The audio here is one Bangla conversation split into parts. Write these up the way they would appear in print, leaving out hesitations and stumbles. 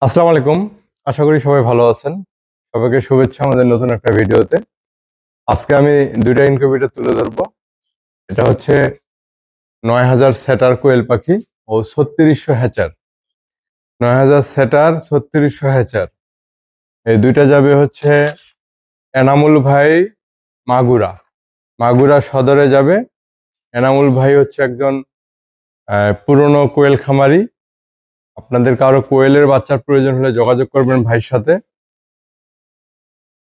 আসসালামু আলাইকুম। আশা করি সবাই ভালো আছেন। সবাইকে শুভেচ্ছা আমাদের নতুন একটা ভিডিওতে। আজকে আমি ২টা ইনকিউবেটর তুলে ধরবো। এটা হচ্ছে ৯,০০০ সেটার কোয়েল পাখি ও ৩৬০০ হ্যাচার। ৯,০০০ সেটার ৩৬০০ হ্যাচার। এই দুইটা যাবে হচ্ছে এনামুল ভাই মাগুরা। মাগুরা সদরে যাবে। এনামুল ভাই হচ্ছে একজন পুরনো কোয়েল খামারি। আপনাদের কারো কোয়েলের বাচ্চার প্রয়োজন হলে যোগাযোগ করবেন ভাইয়ের সাথে।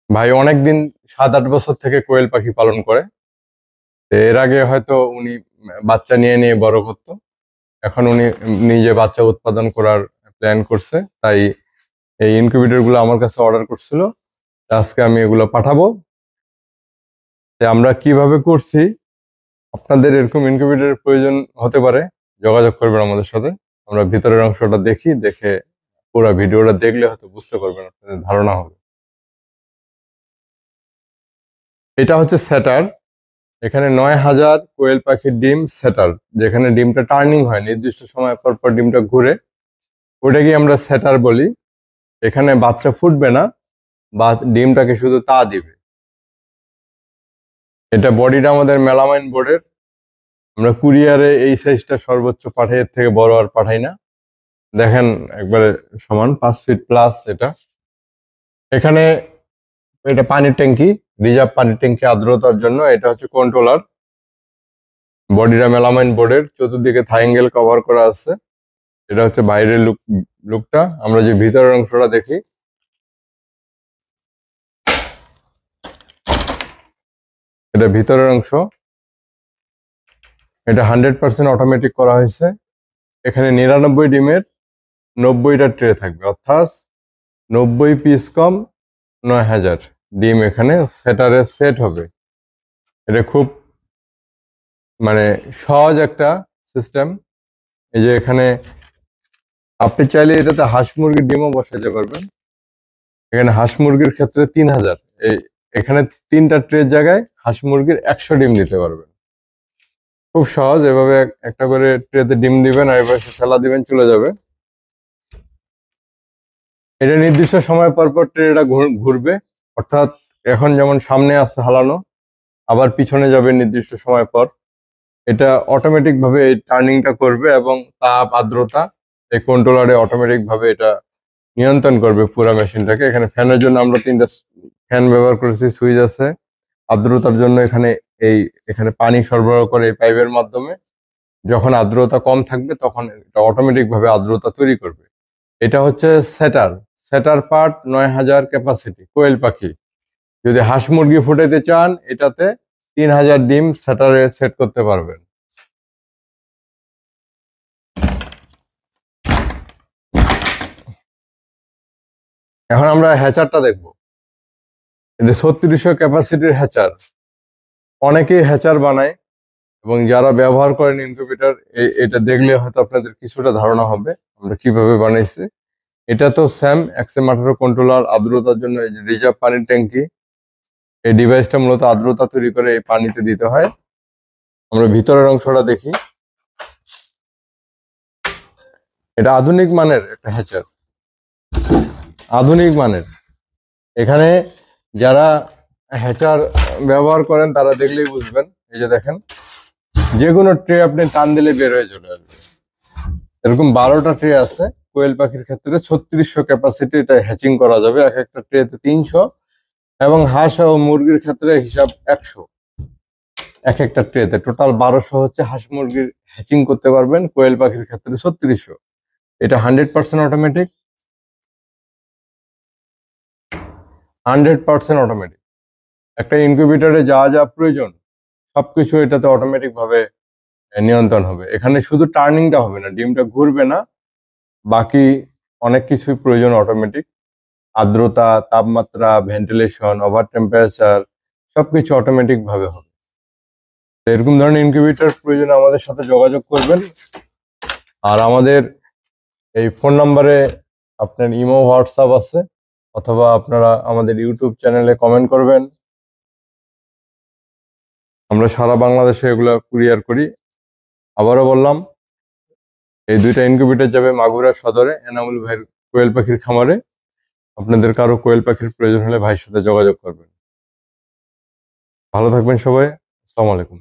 ভাই অনেকদিন ৭-৮ বছর থেকে কোয়েল পাখি পালন করে। তো এর আগে হয়তো উনি বাচ্চা নিয়ে নিয়ে বড় করতো। এখন উনি নিজে বাচ্চা উৎপাদন করার প্ল্যান করছে। তাই এই ইনকিউবেটর গুলো আমার কাছে অর্ডার করছিল। আজকে আমি এগুলো পাঠাবো। তো আমরা কিভাবে করছি, আপনাদের এরকম ইনকিউবেটরের প্রয়োজন হতে পারে, যোগাযোগ করবেন আমাদের সাথে। আমরা ভিতরের অংশটা দেখি, দেখে পুরো ভিডিওটা দেখলে হয়তো বুঝতে পারবেন, আপনাদের ধারণা হবে। এটা হচ্ছে সেটার। এখানে ৯,০০০ কোয়েল পাখির ডিম সেটার, যেখানে ডিমটা টার্নিং হয়, নির্দিষ্ট সময় পর পর ডিমটা ঘুরে, ওটাকে আমরা সেটার বলি। এখানে বাচ্চা ফুটবে না, বা ডিমটাকে শুধু তা দিবে। এটা বডিটা আমাদের মেলামাইন বোর্ডের। আমরা কুরিয়ারে এই সাইজটা সর্বোচ্চ পাঠাই, এর থেকে বড় আর পাঠাই না। দেখেন একবারে সমান 5 ফিট প্লাস এটা। এখানে এটা পানির ট্যাঙ্কি, রিজার্ভ পানির ট্যাঙ্কি আর্দ্রতার জন্য। এটা হচ্ছে কন্ট্রোলার। বডিটা মেলামাইন বোর্ডের, চতুর্দিকে থাইঙ্গেল কভার করা আছে। এটা হচ্ছে বাইরের লুকটা। আমরা যে ভিতরের অংশটা দেখি, এটা ভিতরের অংশ। এটা 100% অটোমেটিক করা হয়েছে। এখানে 99 ডিমের 90টা ট্রে থাকবে, অর্থাৎ 90 পিস কম ৯,০০০ ডিম এখানে সেটারে সেট হবে। এটা খুব সহজ একটা সিস্টেম। এই যে এখানে আপনি চাইলে এটাতে হাঁস মুরগির ডিমও বসাতে পারবেন। এখানে হাঁস মুরগির ক্ষেত্রে ৩,০০০, এখানে 3টা ট্রের জায়গায় হাঁস মুরগির ১০০ ডিম দিতে পারবেন। খুব সহজ। এভাবে একটা করে ট্রেতে ডিম দিবেন আর এবার ফেলা দিবেন, চলে যাবে। এটা নির্দিষ্ট সময় পর পর ট্রেটা ঘুরবে, অর্থাৎ এখন যেমন সামনে আসছে হালানো, আবার পিছনে যাবে নির্দিষ্ট সময় পর। এটা অটোমেটিক ভাবে এই টার্নিংটা করবে, এবং তাপ আর্দ্রতা এই কন্ট্রোলারে অটোমেটিক ভাবে এটা নিয়ন্ত্রণ করবে পুরো মেশিনটাকে। এখানে ফ্যানের জন্য আমরা 3টা ফ্যান ব্যবহার করেছি, সুইচ আছে। আর্দ্রতার জন্য এখানে পানি সরবরাহ করে এই পাইপের মাধ্যমে। যখন আর্দ্রতা কম থাকবে তখন এটা অটোমেটিক ভাবে আর্দ্রতা তৈরি করবে। এটা হচ্ছে সেটার। সেটার পার্ট ৯,০০০ ক্যাপাসিটি কোয়েল পাখি। যদি হাঁস মুরগি ফুটাইতে চান, এটাতে ৩,০০০ ডিম সেটারে সেট করতে পারবেন। এখন আমরা হ্যাচারটা দেখব। এটা ৩৬০০ ক্যাপাসিটির হ্যাচার। অনেকেই হ্যাচার বানায়, এবং যারা ব্যবহার করেন ইনকিউবেটর, এটা দেখলে হয়তো আপনাদের কিছুটা ধারণা হবে আমরা কিভাবে বানাইছি। এটা তো স্যাম XM18 কন্ট্রোলার, আর্দ্রতার জন্য এই যে রিজার্ভ পানির ট্যাঙ্কি। এই ডিভাইসটা মূলত আর্দ্রতা তৈরি করে এই পানিতে দিতে হয়। আমরা ভিতরের অংশটা দেখি। এটা আধুনিক মানের একটা হ্যাচার, আধুনিক মানের। এখানে যারা হ্যাচার ব্যবহার করেন তারা দেখলেই বুঝবেন। এই যে দেখেন, যে কোনো ট্রে আপনি টান দিলে বের হয়ে চলে আসবে। এরকম 12টা ট্রে আছে। কোয়েল পাখির ক্ষেত্রে ৩৬০০ ক্যাপাসিটি, এটা হ্যাচিং করা যাবে। এক একটা ট্রেতে ৩০০, এবং হাঁস ও মুরগির ক্ষেত্রে হিসাব ১০০। এক একটা ট্রেতে টোটাল ১২০০ হচ্ছে হাঁস মুরগির হ্যাচিং করতে পারবেন। কোয়েল পাখির ক্ষেত্রে ৩৬০০। এটা 100% অটোমেটিক। 100% অটোমেটিক। একটা ইনকিউবেটরে যা যা প্রয়োজন সবকিছু এটাতে অটোমেটিক ভাবে নিয়ন্ত্রণ হবে। এখানে শুধু টার্নিংটা হবে না, ডিমটা ঘুরবে না, বাকি অনেক কিছুই প্রয়োজন অটোমেটিক। আর্দ্রতা, তাপমাত্রা, ভেন্টিলেশন, ওভার টেম্পারেচার সবকিছু অটোমেটিক ভাবে হবে। তো এরকম ধরনের ইনকিউবেটর প্রয়োজনে আমাদের সাথে যোগাযোগ করবেন। আর আমাদের এই ফোন নাম্বারে আপনার ইমো, হোয়াটসঅ্যাপ আছে, অথবা আপনারা আমাদের ইউটিউব চ্যানেলে কমেন্ট করবেন। আমরা সারা বাংলাদেশে এগুলো কুরিয়ার করি। আবারও বললাম, এই 2টা ইনকিউবেটর যাবে মাগুরা সদরে এনামুল ভাইয়ের কোয়েল পাখির খামারে। আপনাদের কারো কোয়েল পাখির প্রয়োজন হলে ভাইয়ের সাথে যোগাযোগ করবেন। ভালো থাকবেন সবাই। আসসালামু আলাইকুম।